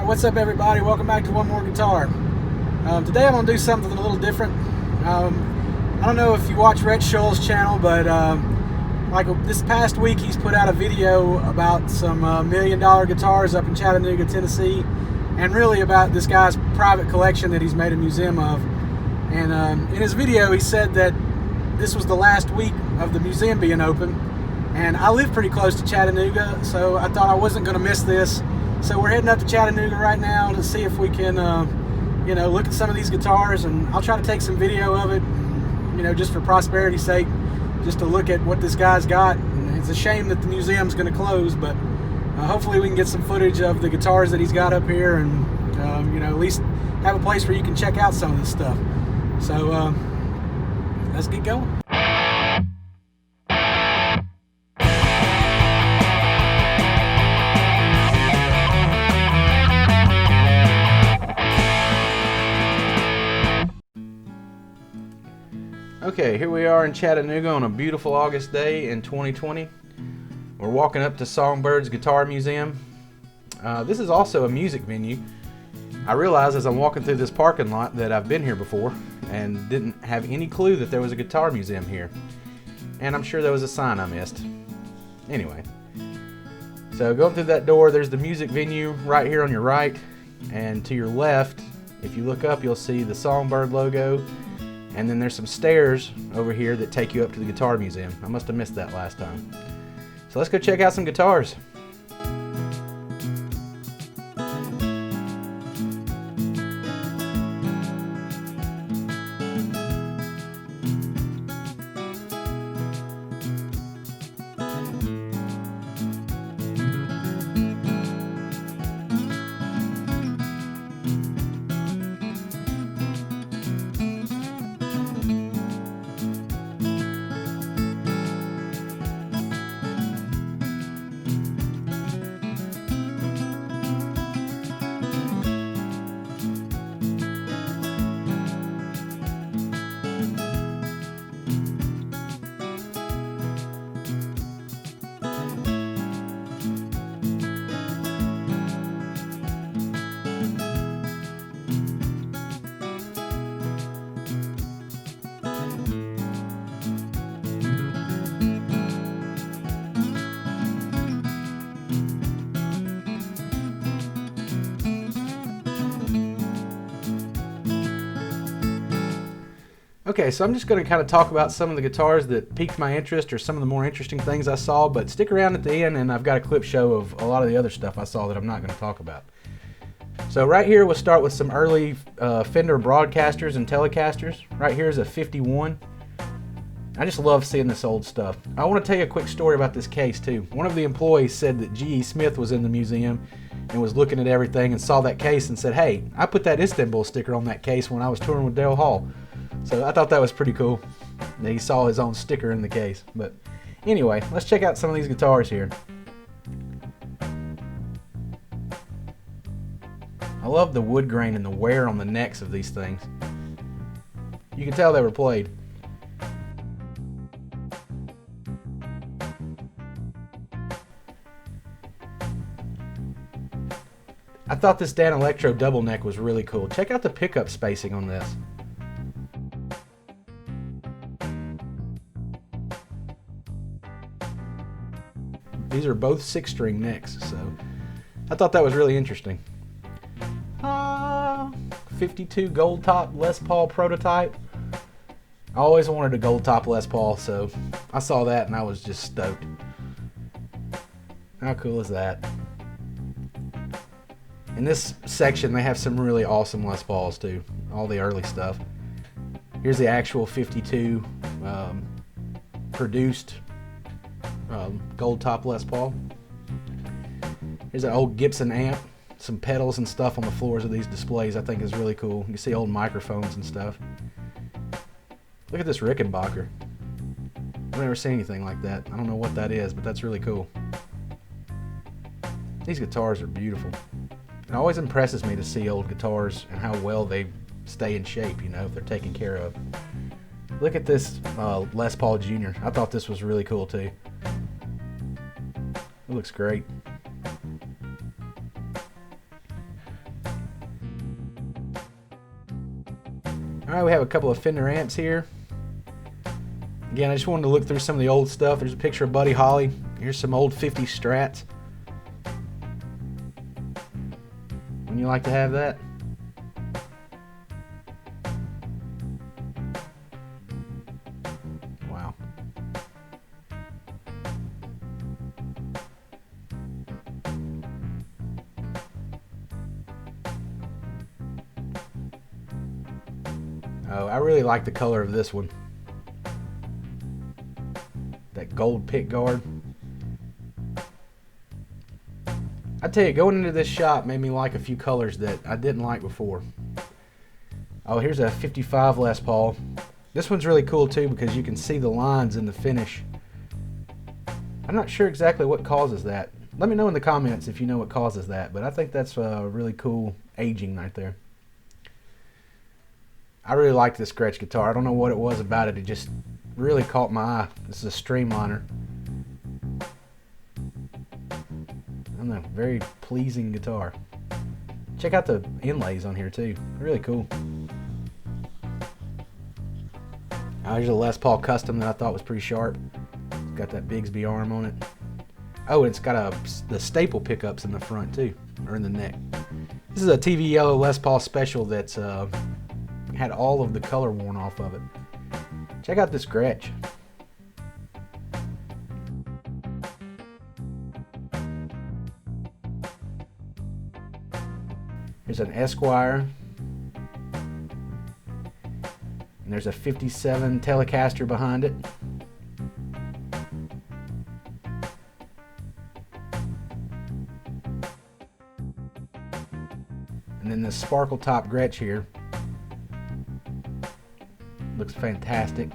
Alright, what's up everybody? Welcome back to One More Guitar. Today I'm going to do something a little different. I don't know if you watch Rhett Shull's channel, but like this past week he's put out a video about some $1 million guitars up in Chattanooga, Tennessee, and really about this guy's private collection that he's made a museum of. And in his video he said that this was the last week of the museum being open, and I live pretty close to Chattanooga, so I thought I wasn't going to miss this. So we're heading up to Chattanooga right now to see if we can, look at some of these guitars, and I'll try to take some video of it, just for prosperity's sake, just to look at what this guy's got. And it's a shame that the museum's going to close, but hopefully we can get some footage of the guitars that he's got up here, and at least have a place where you can check out some of this stuff. So let's get going. Okay, here we are in Chattanooga on a beautiful August day in 2020. We're walking up to Songbirds Guitar Museum. This is also a music venue. I realized as I'm walking through this parking lot that I've been here before and didn't have any clue that there was a guitar museum here. And I'm sure there was a sign I missed. Anyway, so going through that door, there's the music venue right here on your right, and to your left, if you look up, you'll see the Songbird logo. And then there's some stairs over here that take you up to the guitar museum. I must have missed that last time. So let's go check out some guitars. Okay, so I'm just going to kind of talk about some of the guitars that piqued my interest, or some of the more interesting things I saw, but stick around at the end and I've got a clip show of a lot of the other stuff I saw that I'm not going to talk about. So right here we'll start with some early Fender broadcasters and Telecasters. Right here is a 51. I just love seeing this old stuff. I want to tell you a quick story about this case too. One of the employees said that G.E. Smith was in the museum and was looking at everything and saw that case and said, "Hey, I put that Istanbul sticker on that case when I was touring with Dale Hall." So I thought that was pretty cool that he saw his own sticker in the case. But anyway, let's check out some of these guitars here. I love the wood grain and the wear on the necks of these things. You can tell they were played. I thought this Dan Electro double neck was really cool. Check out the pickup spacing on this. These are both 6-string necks, so I thought that was really interesting. 52 gold top Les Paul prototype. I always wanted a gold top Les Paul, so I saw that and I was just stoked. How cool is that? In this section they have some really awesome Les Pauls too, all the early stuff. Here's the actual 52 produced gold top Les Paul. Here's an old Gibson amp, some pedals and stuff on the floors of these displays. I think is really cool. You can see old microphones and stuff. Look at this Rickenbacker. I've never seen anything like that. I don't know what that is, but that's really cool. These guitars are beautiful. It always impresses me to see old guitars and how well they stay in shape, if they're taken care of. Look at this Les Paul Jr. I thought this was really cool too. It looks great. Alright, we have a couple of Fender amps here. Again, I just wanted to look through some of the old stuff. There's a picture of Buddy Holly. Here's some old 50 Strats. Wouldn't you like to have that? Wow. Oh, I really like the color of this one. That gold pick guard. I tell you, going into this shop made me like a few colors that I didn't like before. Oh, here's a 55 Les Paul. This one's really cool too because you can see the lines in the finish. I'm not sure exactly what causes that. Let me know in the comments if you know what causes that, but I think that's really cool aging right there. I really like this Gretsch guitar. I don't know what it was about it. It just really caught my eye. This is a streamliner. And a very pleasing guitar. Check out the inlays on here too. Really cool. Here's a Les Paul Custom that I thought was pretty sharp. It's got that Bigsby arm on it. Oh, and it's got the staple pickups in the front too, or in the neck. This is a TV Yellow Les Paul Special that's had all of the color worn off of it. Check out this Gretsch. Here's an Esquire. And there's a 57 Telecaster behind it. And then this sparkle top Gretsch here. Looks fantastic.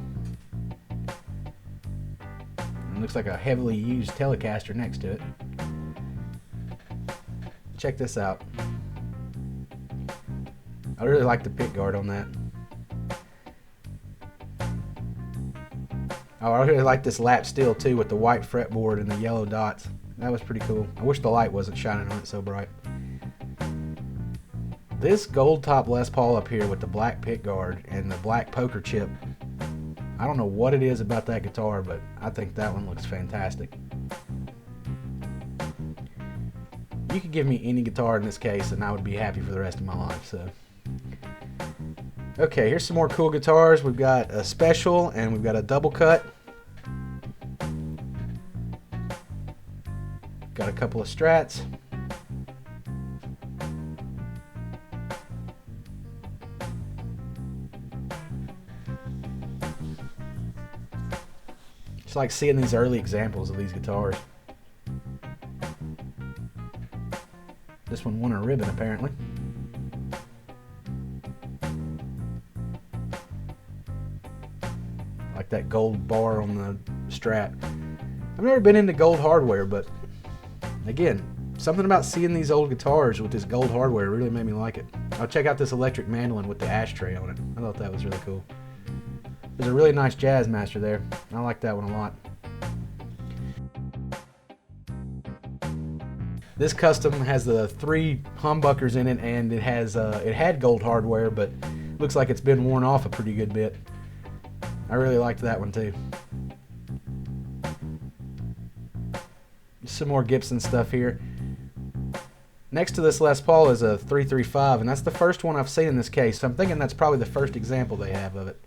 And looks like a heavily used Telecaster next to it. Check this out. I really like the pick guard on that. Oh, I really like this lap steel too with the white fretboard and the yellow dots. That was pretty cool. I wish the light wasn't shining on it so bright. This gold top Les Paul up here with the black pick guard and the black poker chip, I don't know what it is about that guitar, but I think that one looks fantastic. You could give me any guitar in this case and I would be happy for the rest of my life. So, okay, here's some more cool guitars. We've got a special and we've got a double cut. Got a couple of Strats. Just like seeing these early examples of these guitars. This one won a ribbon apparently. Like that gold bar on the Strat. I've never been into gold hardware, but again, something about seeing these old guitars with this gold hardware really made me like it. I'll check out this electric mandolin with the ashtray on it. I thought that was really cool. There's a really nice Jazz Master there. I like that one a lot. This custom has the 3 humbuckers in it, and it has it had gold hardware, but looks like it's been worn off a pretty good bit. I really liked that one too. Some more Gibson stuff here. Next to this Les Paul is a 335, and that's the first one I've seen in this case, so I'm thinking that's probably the first example they have of it.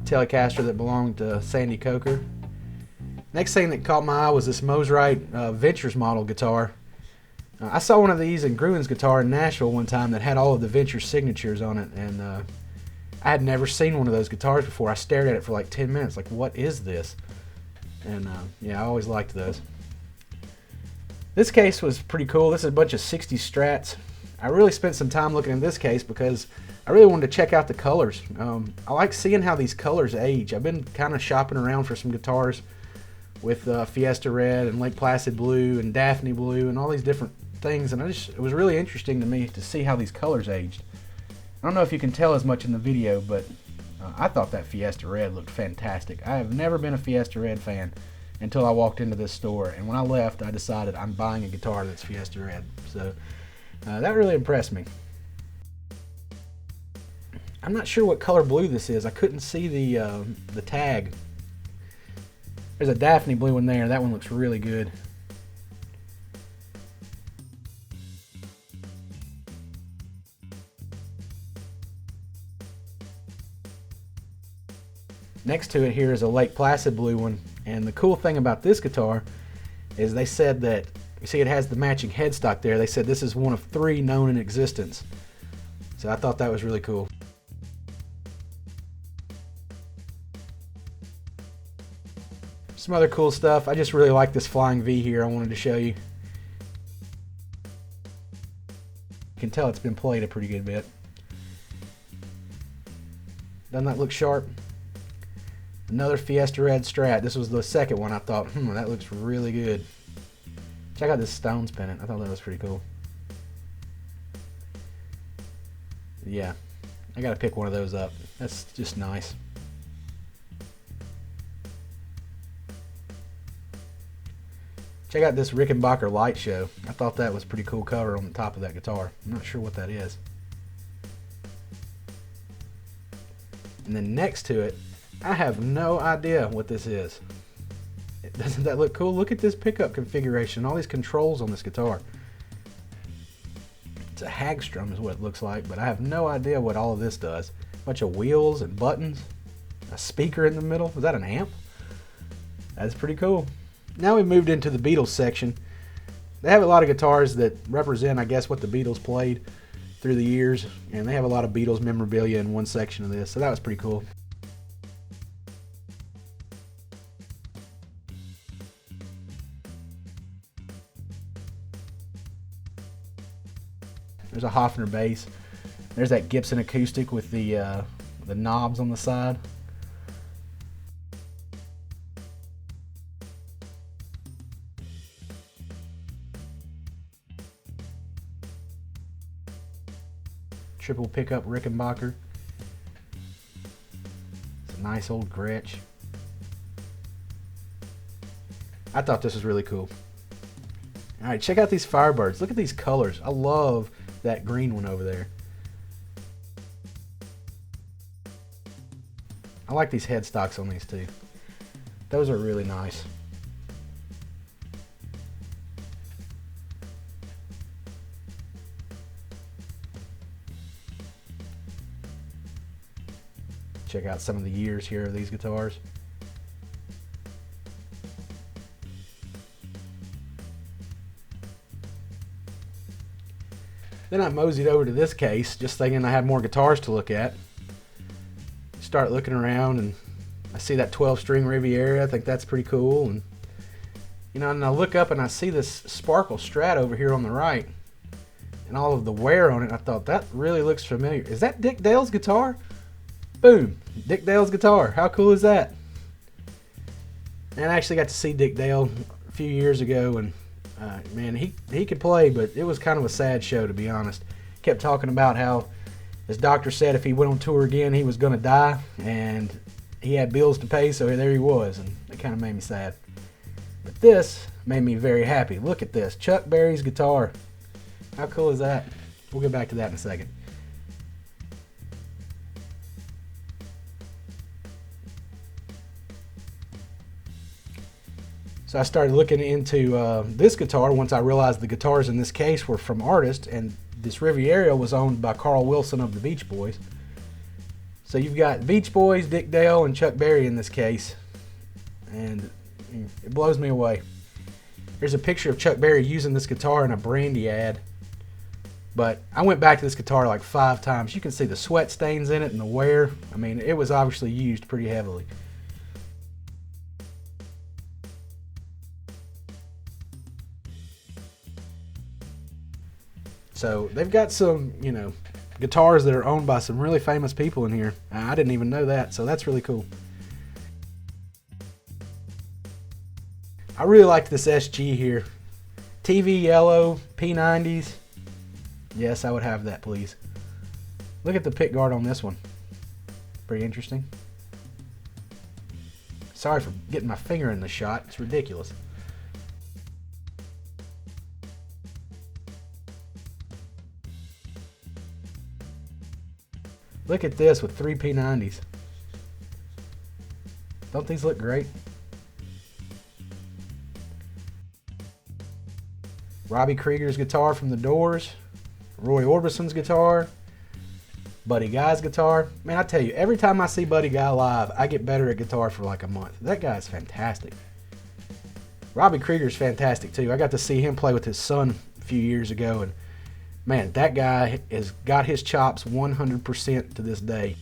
Telecaster that belonged to Sandy Coker. Next thing that caught my eye was this Mosrite Ventures model guitar. I saw one of these in Gruen's guitar in Nashville one time that had all of the Ventures signatures on it, and I had never seen one of those guitars before. I stared at it for like 10 minutes, like, what is this? And yeah, I always liked those. This case was pretty cool. This is a bunch of 60s Strats. I really spent some time looking at this case because I really wanted to check out the colors. I like seeing how these colors age. I've been kind of shopping around for some guitars with Fiesta Red and Lake Placid Blue and Daphne Blue and all these different things, and it was really interesting to me to see how these colors aged. I don't know if you can tell as much in the video, but I thought that Fiesta Red looked fantastic. I have never been a Fiesta Red fan until I walked into this store, and when I left I decided I'm buying a guitar that's Fiesta Red. So that really impressed me. I'm not sure what color blue this is. I couldn't see the tag. There's a Daphne blue one there. That one looks really good. Next to it here is a Lake Placid blue one. And the cool thing about this guitar is they said that, you see it has the matching headstock there. They said this is one of 3 known in existence. So I thought that was really cool. Some other cool stuff. I just really like this Flying V here. I wanted to show you. You can tell it's been played a pretty good bit. Doesn't that look sharp? Another Fiesta Red Strat. This was the second one. I thought, that looks really good. Check out this Stones pennant. I thought that was pretty cool. Yeah, I gotta pick one of those up. That's just nice. Check out this Rickenbacker light show. I thought that was a pretty cool cover on the top of that guitar. I'm not sure what that is. And then next to it, I have no idea what this is. Doesn't that look cool? Look at this pickup configuration, all these controls on this guitar. It's a Hagstrom is what it looks like, but I have no idea what all of this does. A bunch of wheels and buttons, a speaker in the middle. Is that an amp? That's pretty cool. Now we moved into the Beatles section. They have a lot of guitars that represent, I guess, what the Beatles played through the years, and they have a lot of Beatles memorabilia in one section of this, so that was pretty cool. There's a Hofner bass. There's that Gibson acoustic with the knobs on the side. Triple pickup Rickenbacker. It's a nice old Gretsch. I thought this was really cool. All right, check out these Firebirds. Look at these colors. I love that green one over there. I like these headstocks on these too. Those are really nice. Check out some of the years here of these guitars. Then I moseyed over to this case, just thinking I had more guitars to look at. Start looking around and I see that 12-string Riviera. I think that's pretty cool. And you know, and I look up and I see this Sparkle Strat over here on the right, and all of the wear on it. I thought that really looks familiar. Is that Dick Dale's guitar? Boom, Dick Dale's guitar. How cool is that? And I actually got to see Dick Dale a few years ago, and man, he could play, but it was kind of a sad show, to be honest. Kept talking about how his doctor said if he went on tour again, he was going to die, and he had bills to pay, so there he was, and it kind of made me sad. But this made me very happy. Look at this, Chuck Berry's guitar. How cool is that? We'll get back to that in a second. So I started looking into this guitar once I realized the guitars in this case were from artists, and this Riviera was owned by Carl Wilson of the Beach Boys. So you've got Beach Boys, Dick Dale, and Chuck Berry in this case, and it blows me away. Here's a picture of Chuck Berry using this guitar in a Brandy ad. But I went back to this guitar like 5 times. You can see the sweat stains in it and the wear. I mean, it was obviously used pretty heavily. So they've got some, you know, guitars that are owned by some really famous people in here. I didn't even know that, so that's really cool. I really like this SG here. TV yellow, P90s. Yes, I would have that, please. Look at the pick guard on this one. Pretty interesting. Sorry for getting my finger in the shot. It's ridiculous. Look at this with 3 P90s. Don't these look great? Robbie Krieger's guitar from The Doors. Roy Orbison's guitar. Buddy Guy's guitar. Man, I tell you, every time I see Buddy Guy live, I get better at guitar for like a month. That guy's fantastic. Robbie Krieger's fantastic too. I got to see him play with his son a few years ago, and man, that guy has got his chops 100% to this day.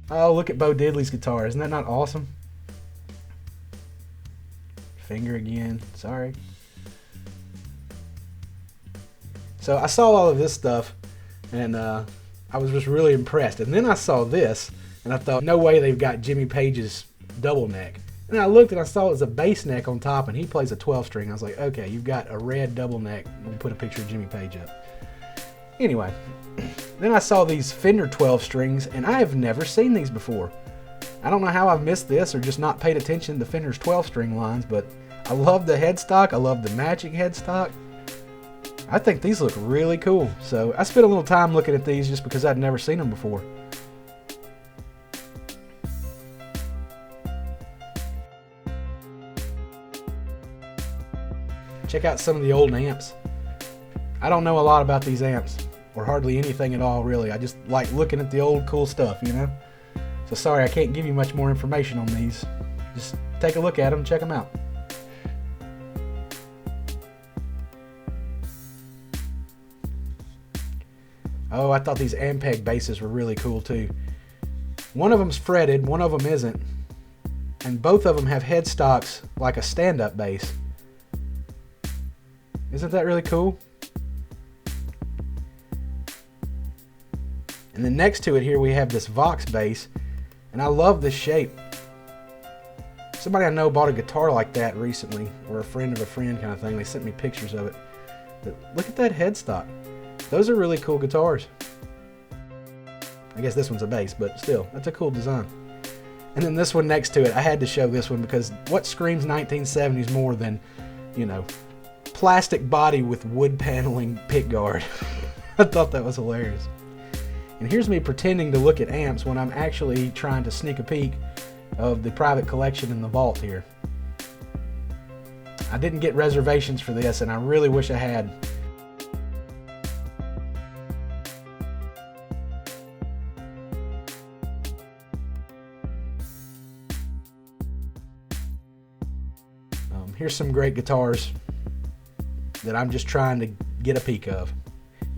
Oh, look at Bo Diddley's guitar. Isn't that not awesome? Finger again. Sorry. So I saw all of this stuff, and I was just really impressed. And then I saw this, and I thought, no way they've got Jimmy Page's double neck. And I looked and I saw it was a bass neck on top, and he plays a 12 string. I was like, okay, you've got a red double neck. We'll put a picture of Jimmy Page up. Anyway, then I saw these Fender 12 strings, and I have never seen these before. I don't know how I've missed this or just not paid attention to Fender's 12 string lines, but I love the headstock. I love the matching headstock. I think these look really cool. So I spent a little time looking at these just because I'd never seen them before. Check out some of the old amps. I don't know a lot about these amps, or hardly anything at all really. I just like looking at the old cool stuff, you know? So sorry I can't give you much more information on these. Just take a look at them, check them out. Oh, I thought these Ampeg basses were really cool too. One of them's fretted, one of them isn't. And both of them have headstocks like a stand-up bass. Isn't that really cool? And then next to it here we have this Vox bass, and I love this shape. Somebody I know bought a guitar like that recently, or a friend of a friend kind of thing. They sent me pictures of it. But look at that headstock. Those are really cool guitars. I guess this one's a bass, but still, that's a cool design. And then this one next to it, I had to show this one because what screams 1970s more than, you know, plastic body with wood paneling pickguard. I thought that was hilarious. And here's me pretending to look at amps when I'm actually trying to sneak a peek of the private collection in the vault here. I didn't get reservations for this, and I really wish I had. Here's some great guitars that I'm just trying to get a peek of.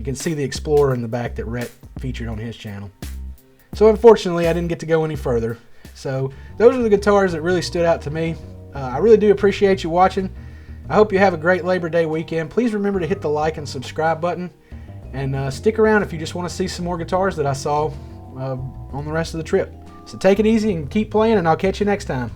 You can see the Explorer in the back that Rhett featured on his channel. So unfortunately I didn't get to go any further. So those are the guitars that really stood out to me. I really do appreciate you watching. I hope you have a great Labor Day weekend. Please remember to hit the like and subscribe button, and stick around if you just want to see some more guitars that I saw on the rest of the trip. So take it easy and keep playing, and I'll catch you next time.